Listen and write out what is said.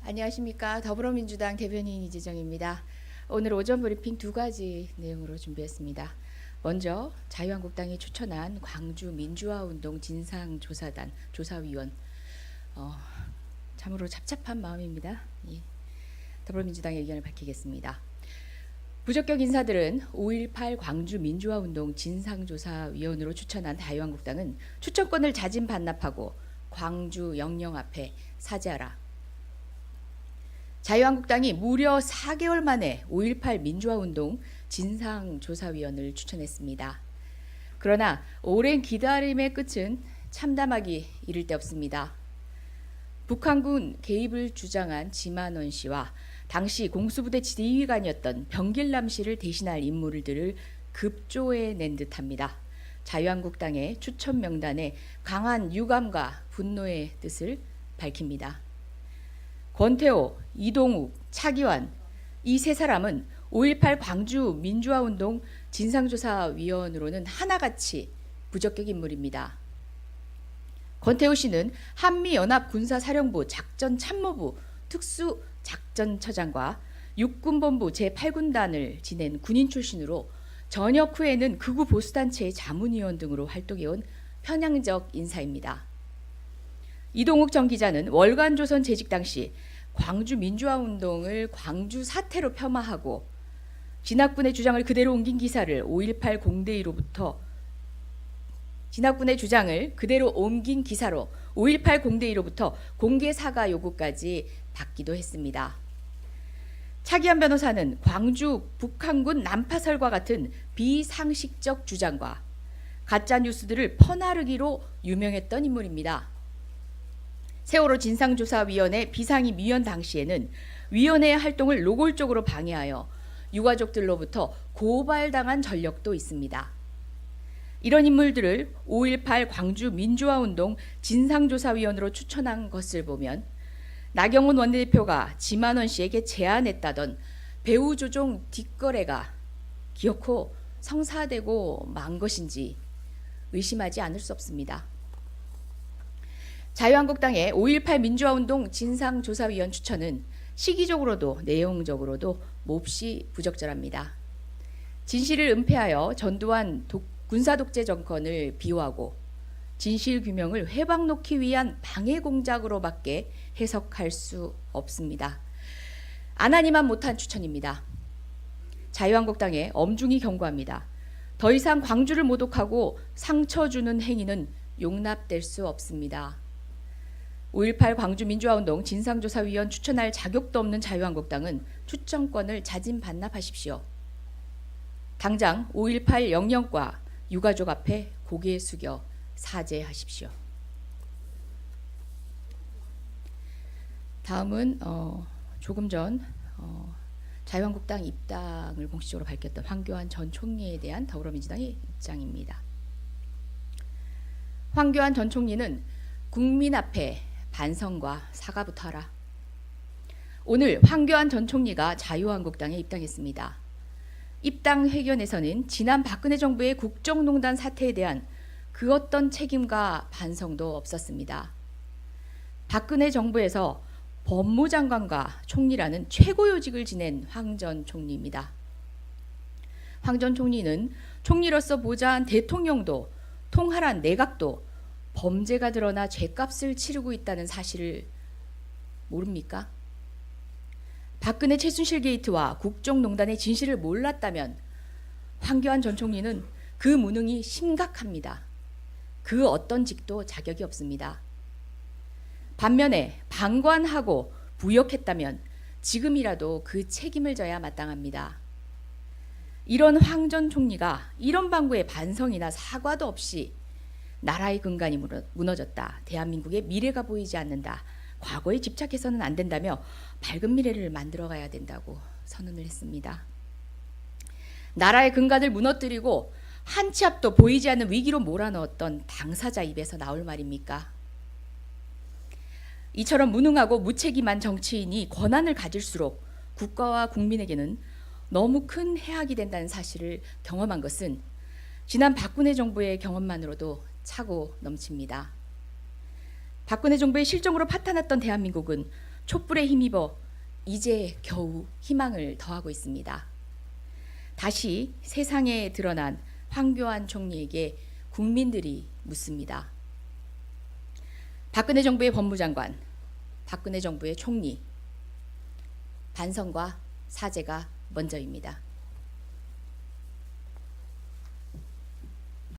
안녕하십니까. 더불어민주당 대변인 이재정입니다. 오늘 오전 브리핑 두 가지 내용으로 준비했습니다. 먼저 자유한국당이 추천한 광주 민주화운동 진상조사단 조사위원, 참으로 잡잡한 마음입니다. 더불어민주당의 의견을 밝히겠습니다. 부적격 인사들은 5.18 광주 민주화운동 진상조사위원으로 추천한 자유한국당은 추천권을 자진 반납하고 광주 영령 앞에 사죄하라. 자유한국당이 무려 4개월 만에 5.18 민주화운동 진상조사위원을 추천했습니다. 그러나 오랜 기다림의 끝은 참담하기 이를 데 없습니다. 북한군 개입을 주장한 지만원 씨와 당시 공수부대 지휘관이었던 병길남 씨를 대신할 인물들을 급조해낸 듯합니다. 자유한국당의 추천 명단에 강한 유감과 분노의 뜻을 밝힙니다. 권태호, 이동욱, 차기환 이 세 사람은 5.18 광주 민주화운동 진상조사위원으로는 하나같이 부적격 인물입니다. 권태호 씨는 한미연합군사사령부 작전참모부 특수작전처장과 육군본부 제8군단을 지낸 군인 출신으로 전역 후에는 극우 보수단체의 자문위원 등으로 활동해온 편향적 인사입니다. 이동욱 전 기자는 월간조선 재직 당시 광주 민주화운동을 광주 사태로 폄하하고 진학군의 주장을 그대로 옮긴 기사를 5.18 공대위로부터 진학군의 주장을 그대로 옮긴 기사로 5.18 공대위로부터 공개 사과 요구까지 받기도 했습니다. 차기환 변호사는 광주 북한군 난파설과 같은 비상식적 주장과 가짜 뉴스들을 퍼나르기로 유명했던 인물입니다. 세월호 진상조사위원회 비상임위원 당시에는 위원회의 활동을 노골적으로 방해하여 유가족들로부터 고발당한 전력도 있습니다. 이런 인물들을 5.18 광주 민주화운동 진상조사위원으로 추천한 것을 보면 나경원 원내대표가 지만원 씨에게 제안했다던 배우 조종 뒷거래가 기어코 성사되고 만 것인지 의심하지 않을 수 없습니다. 자유한국당의 5.18 민주화운동 진상조사위원 추천은 시기적으로도 내용적으로도 몹시 부적절합니다. 진실을 은폐하여 전두환 군사독재 정권을 비호하고 진실규명을 회방놓기 위한 방해공작으로밖에 해석할 수 없습니다. 안 하니만 못한 추천입니다. 자유한국당에 엄중히 경고합니다. 더 이상 광주를 모독하고 상처 주는 행위는 용납될 수 없습니다. 5.18 광주 민주화운동 진상조사위원 추천할 자격도 없는 자유한국당은 추천권을 자진 반납하십시오. 당장 5.18 영령과 유가족 앞에 고개 숙여 사죄하십시오. 다음은 조금 전 자유한국당 입당을 공식적으로 밝혔던 황교안 전 총리에 대한 더불어민주당의 입장입니다. 황교안 전 총리는 국민 앞에 반성과 사과부터 하라. 오늘 황교안 전 총리가 자유한국당에 입당했습니다. 입당 회견에서는 지난 박근혜 정부의 국정농단 사태에 대한 그 어떤 책임과 반성도 없었습니다. 박근혜 정부에서 법무장관과 총리라는 최고 요직을 지낸 황 전 총리입니다. 황 전 총리는 총리로서 보좌한 대통령도 통할한 내각도 범죄가 드러나 죗값을 치르고 있다는 사실을 모릅니까? 박근혜 최순실 게이트와 국정농단의 진실을 몰랐다면 황교안 전 총리는 그 무능이 심각합니다. 그 어떤 직도 자격이 없습니다. 반면에 방관하고 부역했다면 지금이라도 그 책임을 져야 마땅합니다. 이런 황 전 총리가 이런 방구에 반성이나 사과도 없이 나라의 근간이 무너졌다. 대한민국의 미래가 보이지 않는다. 과거에 집착해서는 안 된다며 밝은 미래를 만들어가야 된다고 선언을 했습니다. 나라의 근간을 무너뜨리고 한 치 앞도 보이지 않는 위기로 몰아넣었던 당사자 입에서 나올 말입니까? 이처럼 무능하고 무책임한 정치인이 권한을 가질수록 국가와 국민에게는 너무 큰 해악이 된다는 사실을 경험한 것은 지난 박근혜 정부의 경험만으로도 차고 넘칩니다. 박근혜 정부의 실정으로 파탄났던 대한민국은 촛불에 힘입어 이제 겨우 희망을 더하고 있습니다. 다시 세상에 드러난 황교안 총리에게 국민들이 묻습니다. 박근혜 정부의 법무장관, 박근혜 정부의 총리, 반성과 사죄가 먼저입니다.